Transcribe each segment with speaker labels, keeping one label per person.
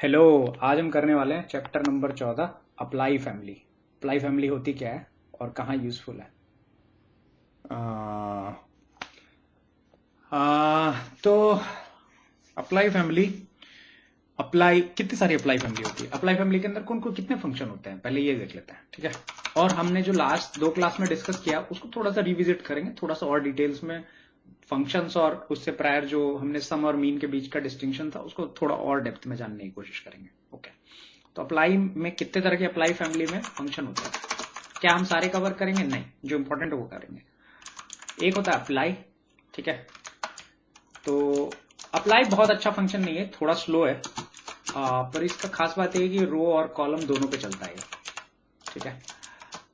Speaker 1: Hello. आज हम करने वाले हैं chapter number 14 apply family. Apply family होती क्या है और कहाँ यूजफुल है। आ, तो अप्लाई फैमिली, अप्लाई कितनी सारी अप्लाई फैमिली होती है। अप्लाई फैमिली के अंदर कौन कौन कितने फंक्शन होते हैं पहले ये देख लेते हैं, ठीक है। और हमने जो लास्ट दो क्लास में डिस्कस किया उसको थोड़ा सा रिविजिट करेंगे, थोड़ा सा और डिटेल्स में फंक्शंस, और उससे प्रायर जो हमने सम और मीन के बीच का डिस्टिंक्शन था उसको थोड़ा और डेप्थ में जानने की कोशिश करेंगे। ओके, तो अप्लाई में कितने तरह के अप्लाई फैमिली में फंक्शन होते हैं, क्या हम सारे कवर करेंगे? नहीं, जो इंपॉर्टेंट है वो करेंगे। एक होता है अप्लाई, ठीक है। तो अप्लाई बहुत अच्छा फंक्शन नहीं है, थोड़ा स्लो है, पर इसका खास बात यह है कि रो और कॉलम दोनों पे चलता है, ठीक है,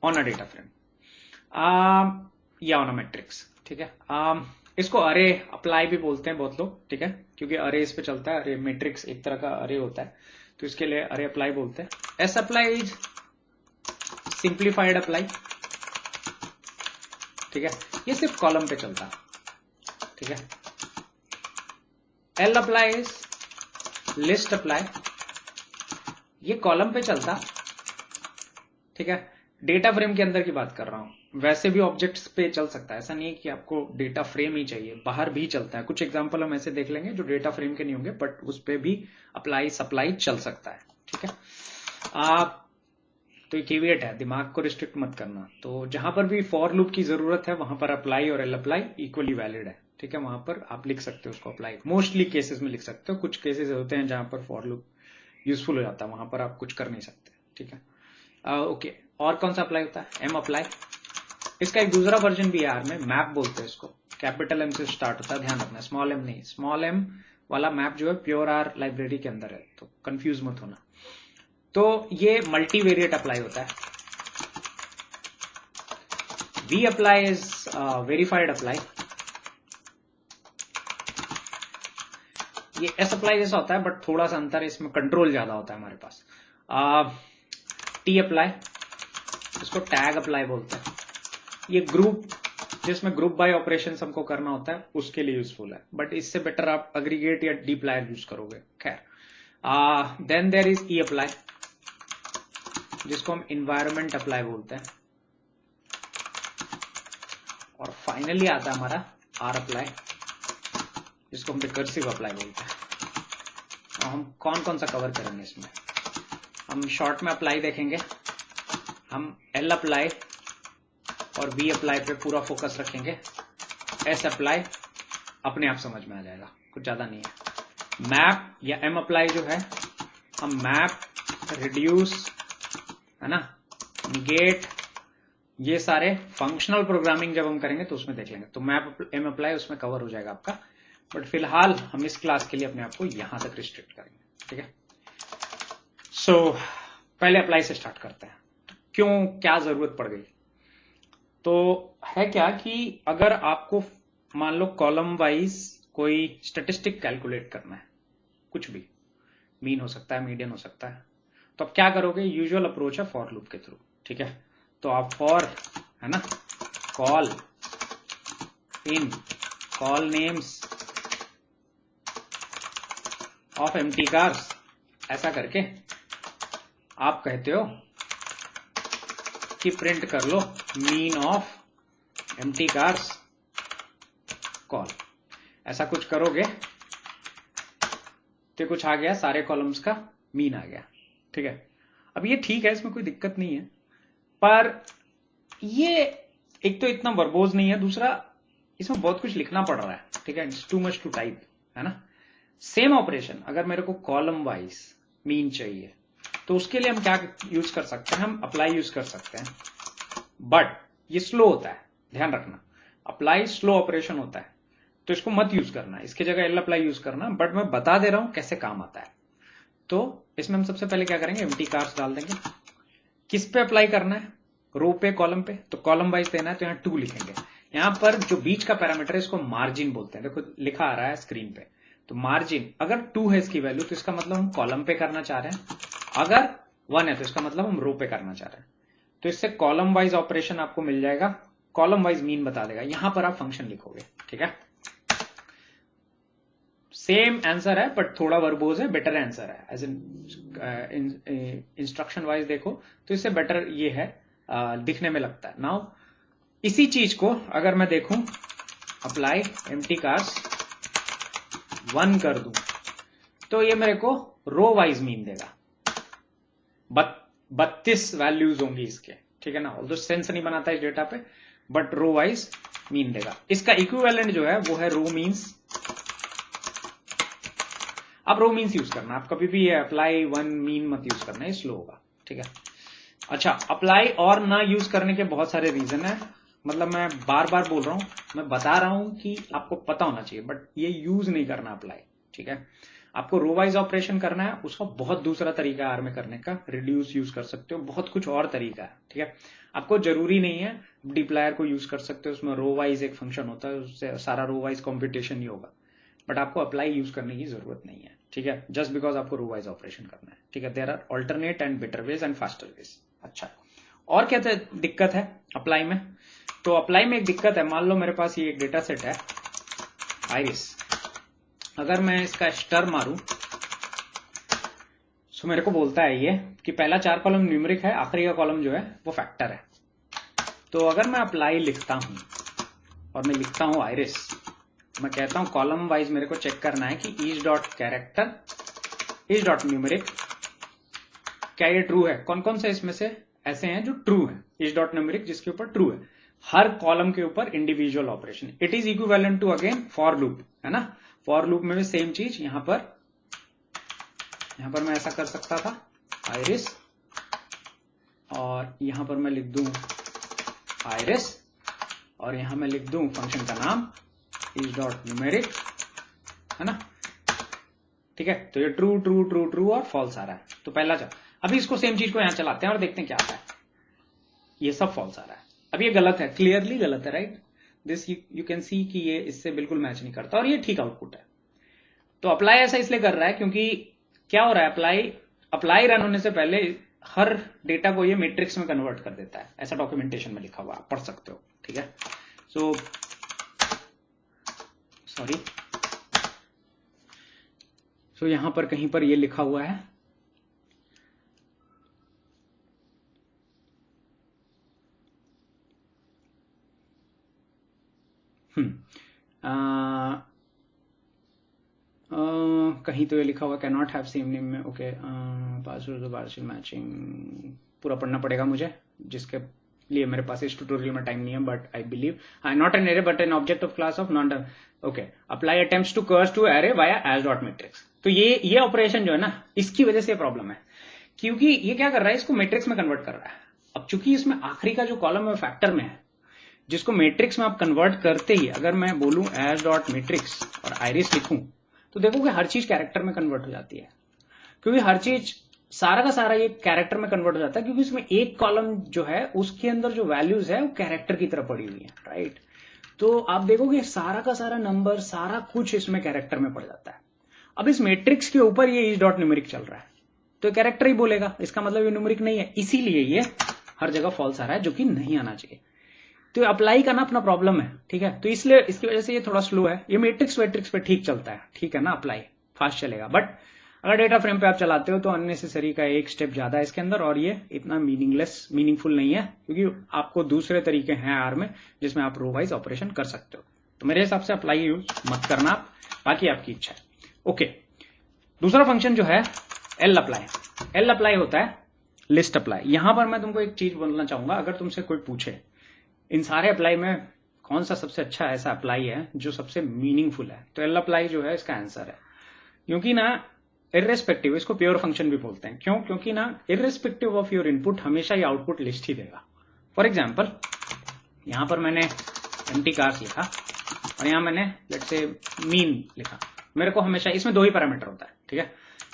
Speaker 1: ऑन अ डेटा फ्रेम या ऑन अ मैट्रिक्स, ठीक है। इसको अरे अप्लाई भी बोलते हैं बहुत लोग, ठीक है, क्योंकि अरे इस पे चलता है। अरे मैट्रिक्स एक तरह का अरे होता है, तो इसके लिए अरे अप्लाई बोलते हैं। S apply is simplified apply, ठीक है, ये सिर्फ कॉलम पे चलता है, ठीक है। L apply is list apply, ये कॉलम पे चलता, ठीक है। डेटा फ्रेम के अंदर की बात कर रहा हूं, वैसे भी ऑब्जेक्ट्स पे चल सकता है, ऐसा नहीं है कि आपको डेटा फ्रेम ही चाहिए, बाहर भी चलता है। कुछ एग्जांपल हम ऐसे देख लेंगे जो डेटा फ्रेम के नहीं होंगे, बट उस पे भी अप्लाई सप्लाई चल सकता है, ठीक है। आप तो कीवर्ड है, दिमाग को रिस्ट्रिक्ट मत करना। तो जहां पर भी फॉर लूप की जरूरत है वहां पर अप्लाई और एल अप्लाई इक्वली वैलिड है, ठीक है। वहां पर आप लिख सकते हो उसको अप्लाई, मोस्टली केसेस में लिख सकते हो। कुछ केसेस होते हैं जहां पर फॉर लूप यूजफुल हो जाता है, वहां पर आप कुछ कर नहीं सकते, ठीक है। ओके, और कौन सा अप्लाई होता है? M apply. इसका एक दूसरा वर्जन भी है आर में, मैप बोलते हैं इसको, कैपिटल एम से स्टार्ट होता है, ध्यान रखना, स्मॉल एम नहीं। स्मॉल एम वाला मैप जो है प्योर आर लाइब्रेरी के अंदर है, तो कंफ्यूज मत होना। तो ये मल्टीवेरिएट अप्लाई होता है। V apply is verified apply. ये एस अप्लाई जैसा होता है, बट थोड़ा सा अंतर है, इसमें कंट्रोल ज्यादा होता है हमारे पास। टी अप्लाई, इसको टैग अप्लाई बोलते हैं। ये ग्रुप, जिसमें ग्रुप बाय ऑपरेशन हमको करना होता है उसके लिए यूजफुल है, बट इससे बेटर आप अग्रीगेट या डीप्लायर यूज करोगे। खैर, then there is E apply, जिसको हम इन्वायरमेंट अप्लाई बोलते हैं। और फाइनली आता है हमारा आर अप्लाई, जिसको हम रिकर्सिव अप्लाई बोलते हैं। और हम कौन कौन सा कवर करेंगे इसमें? हम शॉर्ट में अप्लाई देखेंगे, हम एल अप्लाई और वी अप्लाई पे पूरा फोकस रखेंगे। एस अप्लाई अपने आप समझ में आ जाएगा, कुछ ज्यादा नहीं है। मैप या एम अप्लाई जो है, हम मैप, रिड्यूस, है ना, निगेट, ये सारे फंक्शनल प्रोग्रामिंग जब हम करेंगे तो उसमें देख लेंगे। तो मैप एम अप्लाई उसमें कवर हो जाएगा आपका, बट फिलहाल हम इस क्लास के लिए अपने आप को यहां तक रिस्ट्रिक्ट करेंगे, ठीक है। सो पहले अप्लाई से स्टार्ट करते हैं। क्यों, क्या जरूरत पड़ गई? तो है क्या कि अगर आपको मान लो कॉलम वाइज कोई स्टेटिस्टिक कैलकुलेट करना है, कुछ भी, मीन हो सकता है, मीडियन हो सकता है, तो आप क्या करोगे? यूजुअल अप्रोच है फॉर लूप के थ्रू, ठीक है। तो आप फॉर, है ना, col in col names of empty cars, ऐसा करके आप कहते हो कि प्रिंट कर लो mean of empty cars col. ऐसा कुछ करोगे तो कुछ आ गया, सारे कॉलम्स का मीन आ गया, ठीक है। अब ये ठीक है, इसमें कोई दिक्कत नहीं है, पर ये एक तो इतना वर्बोज नहीं है, दूसरा इसमें बहुत कुछ लिखना पड़ रहा है, ठीक है, it's too much to type, है ना। सेम ऑपरेशन अगर मेरे को कॉलम वाइज मीन चाहिए तो उसके लिए हम क्या यूज कर सकते हैं? हम अप्लाई यूज कर सकते हैं, बट ये स्लो होता है, ध्यान रखना। अप्लाई स्लो ऑपरेशन होता है, तो इसको मत यूज करना, इसकी जगह एल अप्लाई यूज करना, बट मैं बता दे रहा हूं कैसे काम आता है। तो इसमें हम सबसे पहले क्या करेंगे? एम्प्टी कार्स डाल देंगे। किस पे अप्लाई करना है? रो पे, कॉलम पे, तो कॉलम वाइज देना है, तो यहां 2 लिखेंगे। यहां पर जो बीच का पैरामीटर है इसको मार्जिन बोलते हैं, देखो लिखा आ रहा है स्क्रीन पे। तो मार्जिन अगर 2 है इसकी वैल्यू, तो इसका मतलब हम कॉलम पे करना चाह रहे हैं, अगर 1 है तो इसका मतलब हम रो पे करना चाह रहे हैं। तो इससे कॉलम वाइज ऑपरेशन आपको मिल जाएगा, कॉलम वाइज मीन बता देगा, यहां पर आप फंक्शन लिखोगे, ठीक है। सेम आंसर है बट थोड़ा वर्बोज है, बेटर आंसर है। एज इन इंस्ट्रक्शन वाइज देखो तो इससे बेटर ये है, दिखने में लगता है। नाउ इसी चीज को अगर मैं देखूं, अप्लाई एम्प्टी कार्स 1 कर दूं तो ये मेरे को रो वाइज मीन देगा। 32 वैल्यूज होंगी इसके, ठीक है ना। ऑल्दो सेंस नहीं बनाता है डेटा पे, बट रो वाइज मीन देगा। इसका इक्विवेलेंट जो है वो है रो मीन्स। आप रो मीन्स यूज करना, आप कभी भी ये अप्लाई 1 मीन मत यूज करना, ये स्लो होगा, ठीक है। अच्छा, अप्लाई और ना यूज करने के बहुत सारे रीजन है, मतलब मैं बार बार बोल रहा हूं, मैं बता रहा हूं कि आपको पता होना चाहिए, बट ये यूज नहीं करना अप्लाई, ठीक है। आपको रो वाइज ऑपरेशन करना है, उसका बहुत दूसरा तरीका है आर में करने का। रिड्यूस यूज कर सकते हो, बहुत कुछ और तरीका है, ठीक है। आपको जरूरी नहीं है डिप्लायर को यूज कर सकते हो, उसमें रो वाइज एक फंक्शन होता है, उससे सारा रो वाइज कॉम्पिटिशन ही होगा, बट आपको अप्लाई यूज करने की जरूरत नहीं है, ठीक है। जस्ट बिकॉज आपको रो वाइज ऑपरेशन करना है, ठीक है। There are alternate and better ways and faster ways. अच्छा, और क्या दिक्कत है अप्लाई में? तो अप्लाई में एक दिक्कत है, मान लो मेरे पास ये एक डेटा सेट है आइरिस, अगर मैं इसका स्टर मारूं तो मेरे को बोलता है ये कि पहला 4 कॉलम न्यूमेरिक है, आखिरी का कॉलम जो है वो फैक्टर है। तो अगर मैं अप्लाई लिखता हूं और मैं लिखता हूं आइरिस, मैं कहता हूं कॉलम वाइज मेरे को चेक करना है कि each dot character, each dot numeric, क्या ये ट्रू है? कौन कौन से इसमें से ऐसे हैं जो ट्रू है? ईच डॉट न्यूमेरिक जिसके ऊपर ट्रू है, हर कॉलम के ऊपर individual operation. It is equivalent to again for loop, है ना। फॉर लूप में भी सेम चीज, यहां पर मैं ऐसा कर सकता था आइरिस, और यहां पर मैं लिख दूं आइरिस, और यहां मैं लिख दूं फंक्शन का नाम ईच डॉट न्यूमेरिक, है ना, ठीक है। तो ये ट्रू ट्रू ट्रू ट्रू और फॉल्स आ रहा है, तो पहला अभी इसको सेम चीज को यहां चलाते हैं और देखते हैं क्या आता है। ये सब फॉल्स आ रहा है। अब ये गलत है, क्लियरली गलत है, right. This you can see कि ये इससे बिल्कुल मैच नहीं करता, और ये ठीक आउटपुट है। तो अप्लाई ऐसा इसलिए कर रहा है क्योंकि क्या हो रहा है, अप्लाई रन होने से पहले हर डेटा को ये मैट्रिक्स में कन्वर्ट कर देता है, ऐसा डॉक्यूमेंटेशन में लिखा हुआ, आप पढ़ सकते हो, ठीक है। सो यहां पर कहीं पर ये लिखा हुआ है, कहीं तो ये लिखा हुआ can not have same name में, ओके। पार्शियल मैचिंग पूरा पढ़ना पड़ेगा मुझे, जिसके लिए मेरे पास इस ट्यूटोरियल में टाइम नहीं है, but I believe not an array but an object of class of non, okay. Apply attempts to curse to array via as dot matrix. तो ये ऑपरेशन जो है ना, इसकी वजह से प्रॉब्लम है, क्योंकि ये क्या कर रहा है, इसको मैट्रिक्स में कन्वर्ट कर रहा है। अब चूंकि इसमें आखिरी का जो कॉलम है फैक्टर में है, जिसको मैट्रिक्स में आप कन्वर्ट करते ही, अगर मैं बोलूं एज डॉट मैट्रिक्स और आइरिस लिखूं, तो देखो कि हर चीज कैरेक्टर में कन्वर्ट हो जाती है, क्योंकि हर चीज सारा का सारा ये कैरेक्टर में कन्वर्ट हो जाता है, क्योंकि इसमें एक कॉलम जो है उसके अंदर जो वैल्यूज है वो कैरेक्टर की तरह पड़ी हुई है, राइट। तो आप देखोगे सारा का सारा नंबर, सारा कुछ इसमें कैरेक्टर में पड़ जाता है। अब इस मैट्रिक्स के ऊपर ये ईच डॉट न्यूमेरिक चल रहा है, तो कैरेक्टर ही बोलेगा, इसका मतलब ये न्यूमेरिक नहीं है, इसीलिए ये हर जगह फॉल्स आ रहा है, जो कि नहीं आना चाहिए। तो अप्लाई का ना अपना प्रॉब्लम है, ठीक है। तो इसलिए इसकी वजह से ये थोड़ा स्लो है। ये मैट्रिक्स वेट्रिक्स पे ठीक चलता है, ठीक है ना, अप्लाई फास्ट चलेगा, बट अगर डेटा फ्रेम पे आप चलाते हो तो अननेसेसरी का एक स्टेप ज्यादा है इसके अंदर, और ये इतना मीनिंगफुल नहीं है, क्योंकि आपको दूसरे तरीके हैं आर में जिसमें आप रो वाइज ऑपरेशन कर सकते हो। तो मेरे हिसाब से अप्लाई यूज मत करना आप, बाकी आपकी इच्छा है, ओके। दूसरा फंक्शन जो है एल अप्लाई होता है लिस्ट अप्लाई। यहां पर मैं तुमको एक चीज बोलना चाहूंगा, अगर तुमसे कोई पूछे इन सारे अप्लाई में कौन सा सबसे अच्छा ऐसा अप्लाई है जो सबसे मीनिंगफुल है, तो एल अप्लाई जो है इसका आंसर है। क्योंकि ना इररेस्पेक्टिव, इसको प्योर फंक्शन भी बोलते हैं, क्यों? क्योंकि ना इररेस्पेक्टिव ऑफ योर इनपुट हमेशा ये आउटपुट लिस्ट ही देगा। फॉर एग्जाम्पल यहां पर मैंने एम्प्टी कार्स लिखा और यहां मैंने लेट्स से मीन लिखा, मेरे को हमेशा इसमें 2 ही पैरामीटर होता है, ठीक है।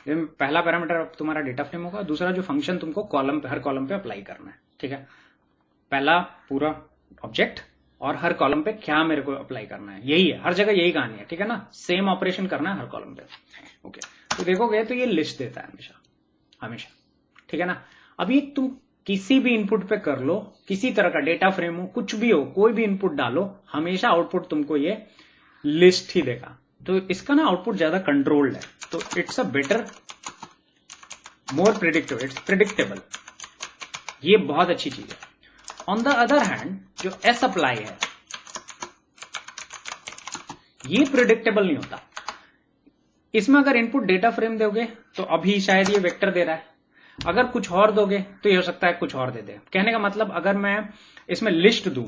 Speaker 1: पहला पैरामीटर तुम्हारा डेटा फ्रेम होगा, दूसरा जो फंक्शन तुमको कॉलम पे, हर कॉलम पे अप्लाई करना है, ठीक है। पहला पूरा ऑब्जेक्ट और हर कॉलम पे क्या मेरे को अप्लाई करना है, यही है, हर जगह यही कहानी है, ठीक है ना। सेम ऑपरेशन करना है हर कॉलम पे, ओके। तो देखोगे तो ये लिस्ट देता है हमेशा, ठीक है ना। अब ये तुम किसी भी इनपुट पे कर लो, किसी तरह का डेटा फ्रेम हो, कुछ भी हो, कोई भी इनपुट डालो, हमेशा आउटपुट तुमको ये लिस्ट ही देगा। तो इसका ना आउटपुट ज्यादा कंट्रोल्ड है, तो it's a better, more predictive, it's predictable. ये बहुत अच्छी चीज है। ऑन द अदर हैंड जो एस अप्लाई है ये प्रिडिक्टेबल नहीं होता। इसमें अगर इनपुट डेटा फ्रेम दोगे तो अभी शायद ये वेक्टर दे रहा है, अगर कुछ और दोगे तो ये हो सकता है कुछ और दे दे। कहने का मतलब अगर मैं इसमें लिस्ट दूं,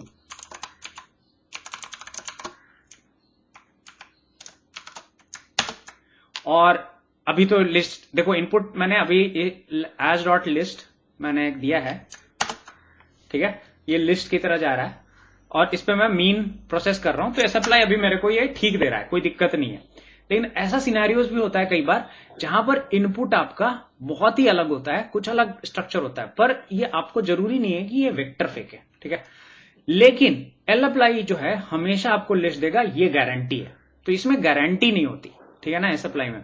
Speaker 1: और अभी तो लिस्ट देखो, इनपुट मैंने अभी एज डॉट लिस्ट मैंने दिया है, ठीक है, ये लिस्ट की तरह जा रहा है और इस पे मैं मीन प्रोसेस कर रहा हूं, तो एस अप्लाई अभी मेरे को ये ठीक दे रहा है, कोई दिक्कत नहीं है। लेकिन ऐसा सिनेरियोज भी होता है कई बार जहां पर इनपुट आपका बहुत ही अलग होता है, कुछ अलग स्ट्रक्चर होता है, पर ये आपको जरूरी नहीं है कि ये वेक्टर फेक है, ठीक है। लेकिन एल अप्लाई जो है हमेशा आपको लिस्ट देगा, ये गारंटी है, तो इसमें गारंटी नहीं होती, ठीक है ना, एस अप्लाई में।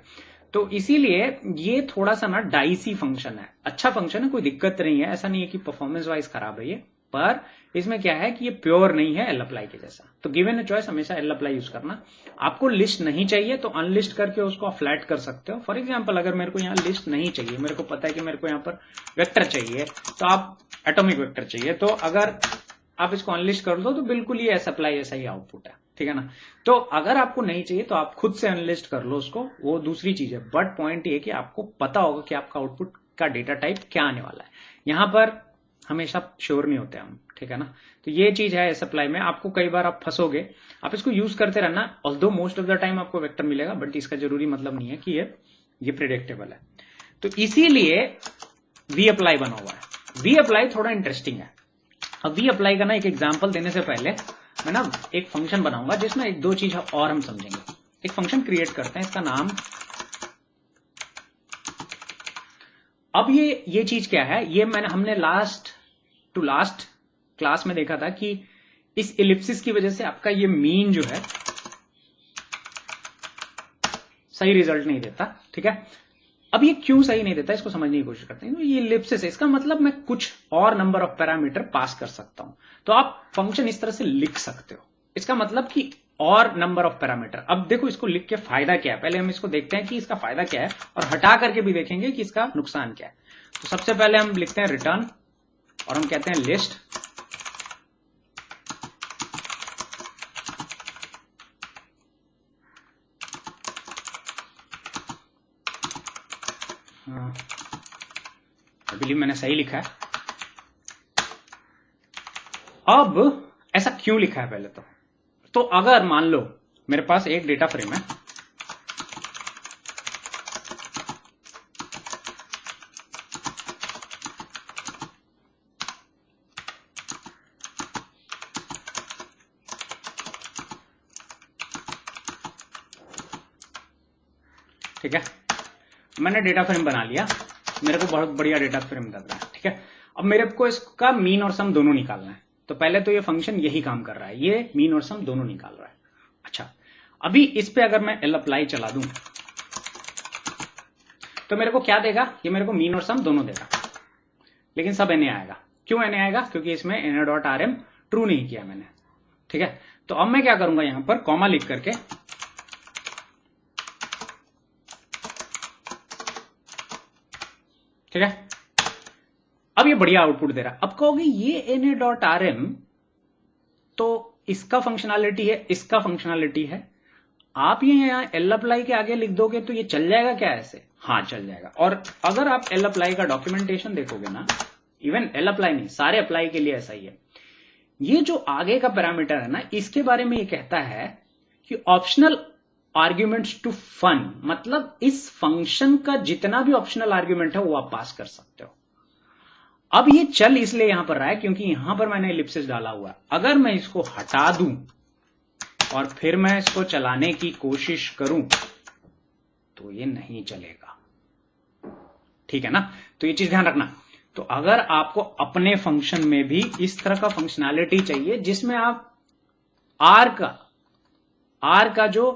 Speaker 1: तो इसीलिए ये थोड़ा सा ना डाइसी फंक्शन है, अच्छा फंक्शन है, कोई दिक्कत नहीं है, ऐसा नहीं है कि परफॉर्मेंस वाइज खराब है ये, पर इसमें क्या है कि ये प्योर नहीं है एल अप्लाई के जैसा। तो गिवन अ चॉइस हमेशा एल अप्लाई यूज करना। आपको लिस्ट नहीं चाहिए तो अनलिस्ट करके उसको फ्लैट कर सकते हो। फॉर एग्जांपल अगर मेरे को यहाँ लिस्ट नहीं चाहिए, मेरे को पता है कि मेरे को यहाँ पर वेक्टर चाहिए, तो आप एटॉमिक वेक्टर चाहिए, तो अगर आप इसको अनलिस्ट कर दो तो बिल्कुल ये एस अप्लाई ऐसा ही आउटपुट है, ठीक है ना। तो अगर आपको नहीं चाहिए तो आप खुद से अनलिस्ट कर लो उसको, वो दूसरी चीज है, बट पॉइंट ये कि आपको पता होगा कि आपका आउटपुट का डेटा टाइप क्या आने वाला है। यहां पर हमेशा श्योर नहीं होते हम, ठीक है ना। तो ये चीज है एस अप्लाई में, आपको कई बार आप फंसोगे, आप इसको यूज करते रहना, although most of the time आपको वेक्टर मिलेगा, बट इसका जरूरी मतलब नहीं है कि ये प्रिडिक्टेबल है। तो इसीलिए वी अप्लाई बना हुआ है। वी अप्लाई थोड़ा इंटरेस्टिंग है। अब वी अप्लाई का ना एक एग्जाम्पल देने से पहले मैं ना एक फंक्शन बनाऊंगा जिसमें एक दो चीज और हम समझेंगे। एक फंक्शन क्रिएट करते हैं, इसका नाम, अब ये चीज क्या है, ये हमने लास्ट टू लास्ट क्लास में देखा था कि इस इलिप्सिस की वजह से आपका ये मीन जो है सही रिजल्ट नहीं देता, ठीक है। अब ये क्यों सही नहीं देता इसको समझने की कोशिश करते हैं। तो ये इलिप्सिस है, इसका मतलब मैं कुछ और नंबर ऑफ पैरामीटर पास कर सकता हूं, तो आप फंक्शन इस तरह से लिख सकते हो, इसका मतलब कि और नंबर ऑफ पैरामीटर। अब देखो इसको लिख के फायदा क्या है, पहले हम इसको देखते हैं कि इसका फायदा क्या है, और हटा करके भी देखेंगे कि इसका नुकसान क्या है। तो सबसे पहले हम लिखते हैं रिटर्न और हम कहते हैं लिस्ट, आई बिलीव मैंने सही लिखा है। अब ऐसा क्यों लिखा है पहले तो अगर मान लो मेरे पास एक डेटा फ्रेम है, ठीक है, मैंने डेटा फ्रेम बना लिया, मेरे को बहुत बढ़िया डेटा फ्रेम लग रहा है, ठीक है। अब मेरे को इसका मीन और सम दोनों निकालना है, तो पहले तो ये फंक्शन यही काम कर रहा है, ये मीन और सम दोनों निकाल रहा है। अच्छा, अभी इस पे अगर मैं एल अप्लाई चला दूं तो मेरे को क्या देगा, ये मेरे को मीन और सम दोनों देगा, लेकिन सब एन आएगा। क्यों एन आएगा, क्योंकि इसमें n dot R M true नहीं किया मैंने, ठीक है। तो अब मैं क्या करूंगा, यहां पर कॉमा लिख करके ठीक है, अब ये बढ़िया आउटपुट दे रहा है। अब कहोगे ये एन डॉट आर एम तो इसका फंक्शनैलिटी है, इसका फंक्शनैलिटी है, आप ये यहां एल अप्लाई के आगे लिख दोगे तो ये चल जाएगा क्या ऐसे? हाँ चल जाएगा। और अगर आप एल अप्लाई का डॉक्यूमेंटेशन देखोगे ना, इवन एल अप्लाई नहीं, सारे अप्लाई के लिए ऐसा ही है। ये जो आगे का पैरामीटर है ना, इसके बारे में ये कहता है कि ऑप्शनल आर्ग्यूमेंट्स टू फन, मतलब इस फंक्शन का जितना भी ऑप्शनल आर्ग्यूमेंट है वो आप पास कर सकते हो। अब ये चल इसलिए यहां पर रहा है क्योंकि यहां पर मैंने इलिप्सिस डाला हुआ है। अगर मैं इसको हटा दूं और फिर मैं इसको चलाने की कोशिश करूं तो ये नहीं चलेगा, ठीक है ना। तो ये चीज ध्यान रखना। तो अगर आपको अपने फंक्शन में भी इस तरह का फंक्शनैलिटी चाहिए जिसमें आप आर का जो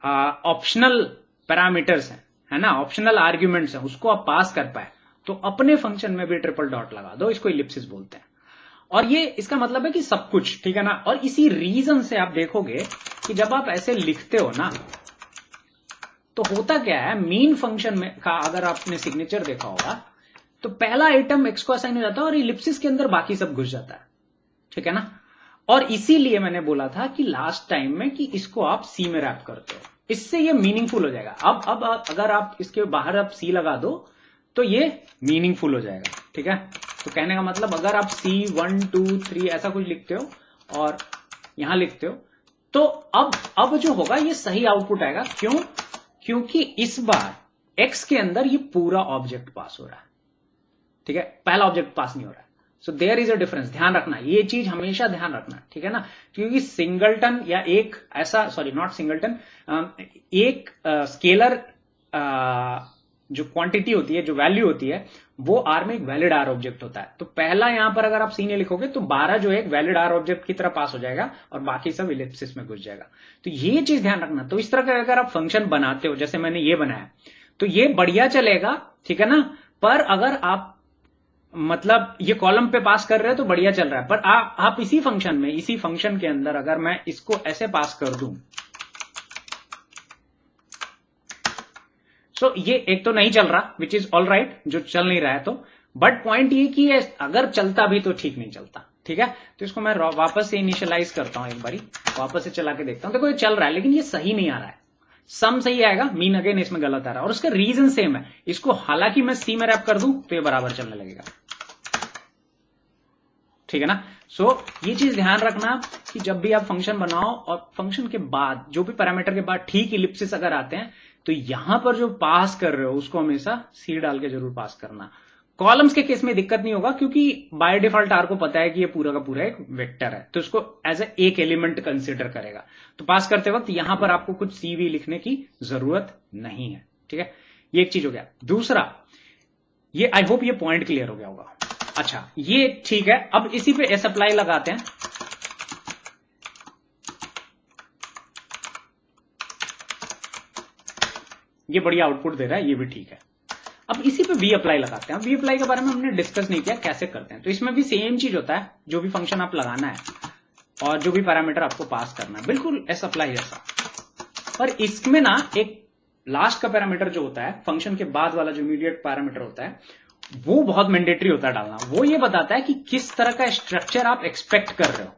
Speaker 1: ऑप्शनल पैरामीटर्स है ना, ऑप्शनल आर्ग्यूमेंट्स हैं, उसको आप पास कर पाए, तो अपने फंक्शन में भी ट्रिपल डॉट लगा दो, इसको इलिप्सिस बोलते हैं। और ये इसका मतलब है कि सब कुछ, ठीक है ना। और इसी रीजन से आप देखोगे कि जब आप ऐसे लिखते हो ना, तो होता क्या है, मेन फंक्शन में का अगर आपने सिग्नेचर देखा होगा तो पहला आइटम एक्स को असाइन हो जाता है और इलिप्सिस के अंदर बाकी सब घुस जाता है, ठीक है ना। और इसीलिए मैंने बोला था कि लास्ट टाइम में कि इसको आप सी में रैप करते हो, इससे ये मीनिंगफुल हो जाएगा। अब अगर आप इसके बाहर आप सी लगा दो तो ये मीनिंगफुल हो जाएगा, ठीक है। तो कहने का मतलब अगर आप सी 1 2 3 ऐसा कुछ लिखते हो और यहां लिखते हो तो अब जो होगा ये सही आउटपुट आएगा। क्यों? क्योंकि इस बार एक्स के अंदर ये पूरा ऑब्जेक्ट पास हो रहा है, ठीक है, पहला ऑब्जेक्ट पास नहीं हो रहा है। So there is a difference, ध्यान रखना, ये चीज हमेशा ध्यान रखना, ठीक है ना। क्योंकि सिंगलटन या एक ऐसा, सॉरी नॉट सिंगलटन, एक स्केलर जो क्वांटिटी होती है, जो वैल्यू होती है, वो आर में एक वैलिड आर ऑब्जेक्ट होता है। तो पहला यहां पर अगर आप सी ने लिखोगे तो 12 जो एक वैलिड आर ऑब्जेक्ट की तरह पास हो जाएगा और बाकी सब इलिप्सिस में घुस जाएगा। तो ये चीज ध्यान रखना। तो इस तरह का अगर आप फंक्शन बनाते हो, जैसे मैंने ये बनाया, तो ये बढ़िया चलेगा, ठीक है ना। पर अगर आप मतलब ये कॉलम पे पास कर रहे हो तो बढ़िया चल रहा है, पर आप इसी फंक्शन के अंदर अगर मैं इसको ऐसे पास कर दूं, सो ये एक तो नहीं चल रहा, विच इज ऑल राइट, जो चल नहीं रहा है तो, बट पॉइंट ये कि अगर चलता भी तो ठीक नहीं चलता, ठीक है। तो इसको मैं वापस से इनिशियलाइज करता हूं, एक बारी वापस से चला के देखता हूं। देखो ये चल रहा है लेकिन ये सही नहीं आ रहा है, सम सही आएगा, मीन अगेन इसमें गलत आ रहा है और उसका रीजन सेम है। इसको हालांकि मैं सी में रैप कर दूं तो ये बराबर चलने लगेगा, ठीक है ना। सो ये चीज ध्यान रखना कि जब भी आप फंक्शन बनाओ और फंक्शन के बाद जो भी पैरामीटर के बाद ठीक इलिप्सिस अगर आते हैं तो यहां पर जो पास कर रहे हो उसको हमेशा सी डाल के जरूर पास करना। कॉलम्स के केस में दिक्कत नहीं होगा क्योंकि बाय डिफॉल्ट आर को पता है कि ये पूरा का पूरा एक वेक्टर है, तो इसको एज एक एलिमेंट कंसिडर करेगा। तो पास करते वक्त यहां पर आपको कुछ सी वी लिखने की जरूरत नहीं है, ठीक है। ये एक चीज हो गया। दूसरा, ये आई होप ये पॉइंट क्लियर हो गया होगा। अच्छा ये ठीक है, अब इसी पे एस अप्लाई लगाते हैं। ये बढ़िया आउटपुट दे रहा है, ये भी ठीक है। अब इसी पे वी अप्लाई लगाते हैं। वी अप्लाई के बारे में हमने डिस्कस नहीं किया कैसे करते हैं, तो इसमें भी सेम चीज होता है, जो भी फंक्शन आप लगाना है और जो भी पैरामीटर आपको पास करना है, बिल्कुल एस अप्लाई जैसा। पर इसमें ना एक लास्ट का पैरामीटर जो होता है, फंक्शन के बाद वाला जो इमीडिएट पैरामीटर होता है, वो बहुत मैंडेटरी होता है डालना। वो ये बताता है कि किस तरह का स्ट्रक्चर आप एक्सपेक्ट कर रहे हो,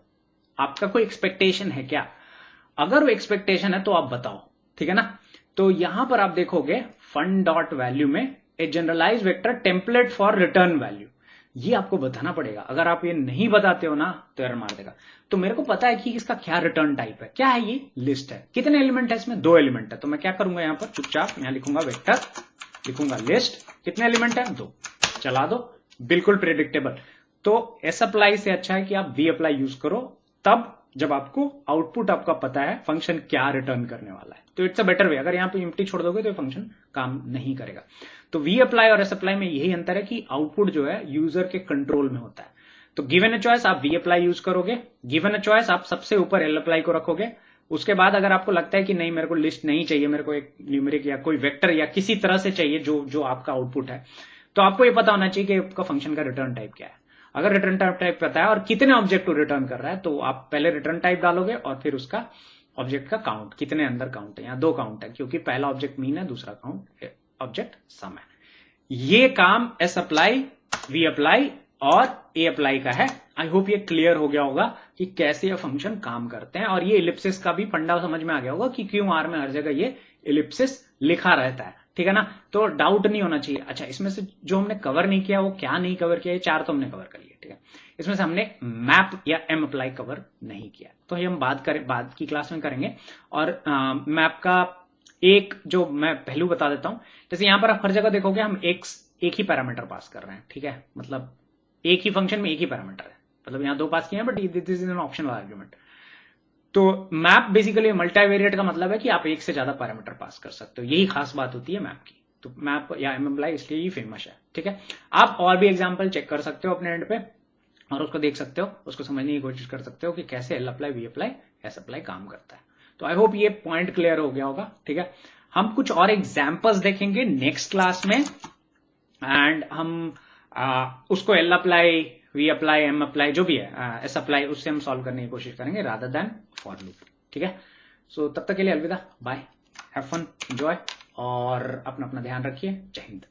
Speaker 1: आपका कोई एक्सपेक्टेशन है क्या। अगर वो एक्सपेक्टेशन है तो आप बताओ, ठीक है ना। तो यहां पर आप देखोगे फन डॉट वैल्यू में a generalise vector template for return value, ये आपको बताना पड़ेगा। अगर आप ये नहीं बताते हो ना तो एरर मार देगा। तो मेरे को पता है कि इसका क्या रिटर्न टाइप है, क्या है, ये लिस्ट है। कितने एलिमेंट है इसमें? 2 एलिमेंट है। तो मैं क्या करूंगा, यहां पर चुपचाप यहां लिखूंगा वेक्टर, लिखूंगा लिस्ट, कितने एलिमेंट है? 2, चला दो, बिल्कुल प्रेडिक्टेबल। तो एस अप्लाई से अच्छा है कि आप वी अप्लाई यूज करो, तब जब आपको आउटपुट आपका पता है फंक्शन क्या रिटर्न करने वाला है, तो इट्स अ बेटर वे। अगर यहां पे एम्प्टी छोड़ दोगे तो फंक्शन काम नहीं करेगा। तो वी अप्लाई और एस अप्लाई में यही अंतर है कि आउटपुट जो है यूजर के कंट्रोल में होता है। तो गिवन अ चॉइस आप वी अप्लाई यूज करोगे, गिवन अ चॉइस आप सबसे ऊपर एल अप्लाई को रखोगे। उसके बाद अगर आपको लगता है कि नहीं मेरे को लिस्ट नहीं चाहिए, मेरे को एक न्यूमेरिक या कोई वेक्टर या किसी तरह से चाहिए जो आपका आउटपुट है, तो आपको ये पता होना चाहिए कि आपका फंक्शन का रिटर्न टाइप क्या है। अगर रिटर्न टाइप पता है और कितने ऑब्जेक्ट को रिटर्न कर रहा है, तो आप पहले रिटर्न टाइप डालोगे और फिर उसका ऑब्जेक्ट का काउंट, कितने अंदर काउंट है। यहाँ 2 काउंट है क्योंकि पहला ऑब्जेक्ट मीन है, दूसरा काउंट ऑब्जेक्ट सम है। ये काम एस अप्लाई, वी अप्लाई और ए अप्लाई का है। आई होप ये क्लियर हो गया होगा कि कैसे ये फंक्शन काम करते हैं। और ये इलिप्सिस का भी फंडा समझ में आ गया होगा कि क्यों आर में हर जगह ये इलिप्सिस लिखा रहता है, ठीक है ना। तो डाउट नहीं होना चाहिए। अच्छा, इसमें से जो हमने कवर नहीं किया वो क्या नहीं कवर किया, ये 4 तो हमने कवर कर लिया, ठीक है। इसमें से हमने मैप या एम अप्लाई कवर नहीं किया, तो ये हम बाद की क्लास में करेंगे। और मैप का एक जो मैं पहलू बता देता हूं, जैसे यहां पर आप हर जगह देखोगे हम एक ही पैरामीटर पास कर रहे हैं, ठीक है। मतलब एक ही फंक्शन में एक ही पैरामीटर है, मतलब यहां 2 पास किए हैं, but this is an optional argument. तो मैप बेसिकली मल्टीवेरिएट का मतलब है कि आप एक से ज्यादा पैरामीटर पास कर सकते हो, यही खास बात होती है मैप की। तो मैप या एम अप्लाई इसलिए ही फेमस है, ठीक है। आप और भी एग्जांपल चेक कर सकते हो अपने एंड पे और उसको देख सकते हो, उसको समझने की कोशिश कर सकते हो कि कैसे L apply, V apply, S apply काम करता है। तो आई होप ये पॉइंट क्लियर हो गया होगा, ठीक है। हम कुछ और एग्जाम्पल्स देखेंगे नेक्स्ट क्लास में एंड हम उसको L apply, V apply, M apply जो भी है, एस अप्लाई, उससे हम सॉल्व करने की कोशिश करेंगे रादर देन फॉर लूप, ठीक है। सो तब तक के लिए अलविदा, बाय, हैव फन, एंजॉय और अपना अपना ध्यान रखिए। जय हिंद।